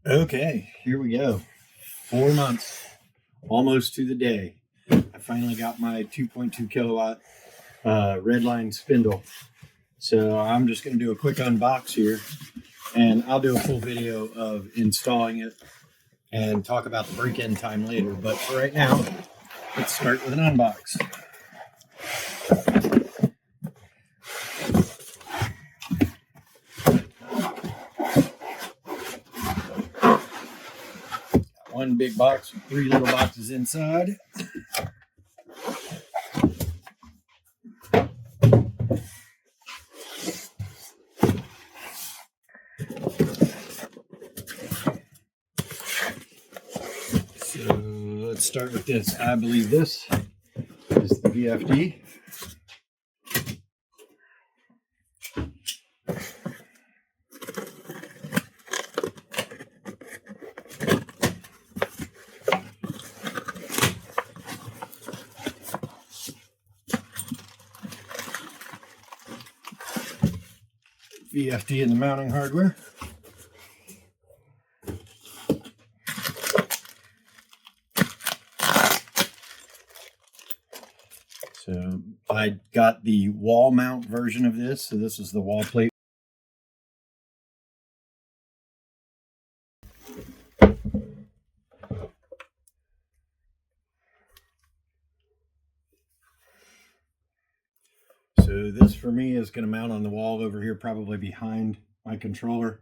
Okay, here we go. 4 months, almost to the day. I finally got my 2.2 kilowatt Redline spindle. So I'm just going to do a quick unbox here, and I'll do a full video of installing it and talk about the break-in time later. But for right now, let's start with an unbox. One big box with 3 little boxes inside. So let's start with this. I believe this is the VFD. VFD and the mounting hardware. So I got the wall mount version of this. So this is the wall plate. So this for me is going to mount on the wall over here, probably behind my controller.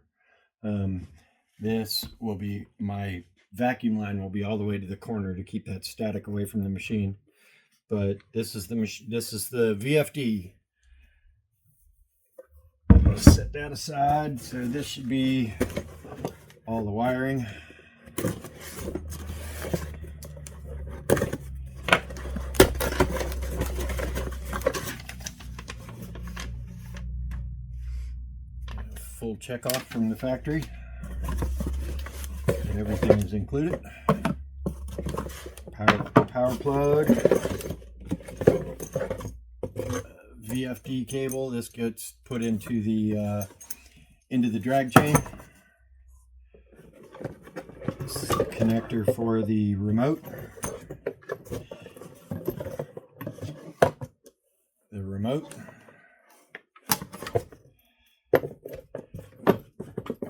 This will be my vacuum line, will be all the way to the corner to keep that static away from the machine. But this is the VFD. I'll set that aside. So this should be all the wiring. Full check off from the factory. And everything is included. Power plug. VFD cable. This gets put into the drag chain. This is the connector for the remote. The remote.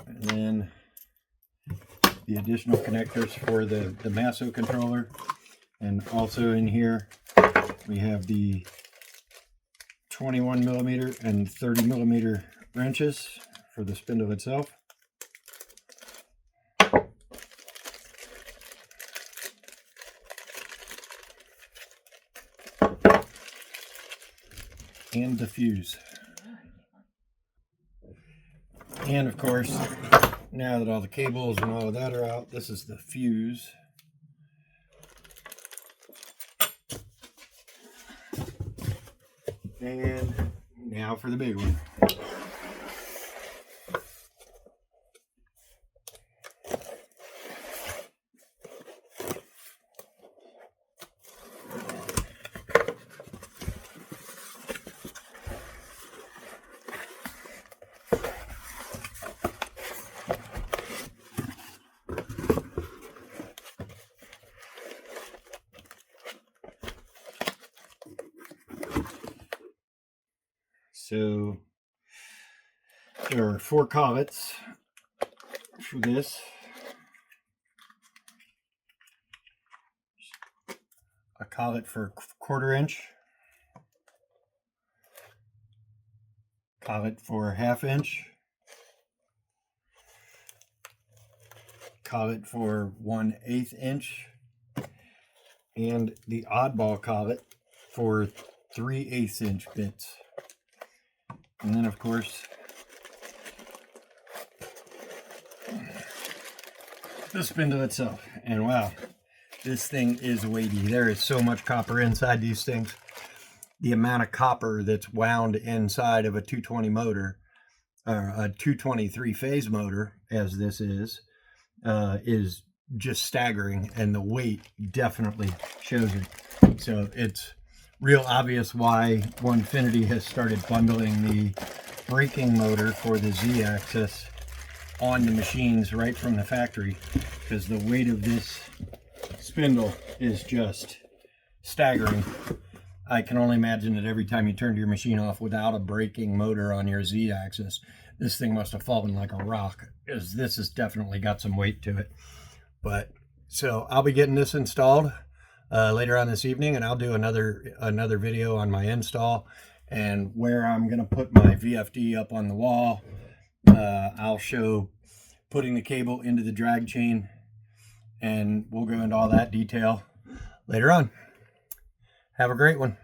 And then the additional connectors for the Masso controller. And also in here we have the 21 millimeter and 30 millimeter wrenches for the spindle itself. And the fuse. And of course, now that all the cables and all of that are out, this is the fuse. And now for the big one. So there are 4 collets for this. A collet for 1/4 inch, collet for 1/2 inch, collet for 1/8 inch, and the oddball collet for 3/8 inch bits. And then of course the spindle itself. And wow, this thing is weighty. There is so much copper inside these things. The amount of copper that's wound inside of a 220 motor, or a 223 phase motor, as this is just staggering, and the weight definitely shows it. So it's real obvious why OneFinity has started bundling the braking motor for the Z-axis on the machines right from the factory, because the weight of this spindle is just staggering. I can only imagine that every time you turned your machine off without a braking motor on your Z-axis, this thing must have fallen like a rock, because this has definitely got some weight to it. But so I'll be getting this installed later on this evening, and I'll do another video on my install and where I'm going to put my VFD up on the wall. I'll show putting the cable into the drag chain, and we'll go into all that detail later on. Have a great one.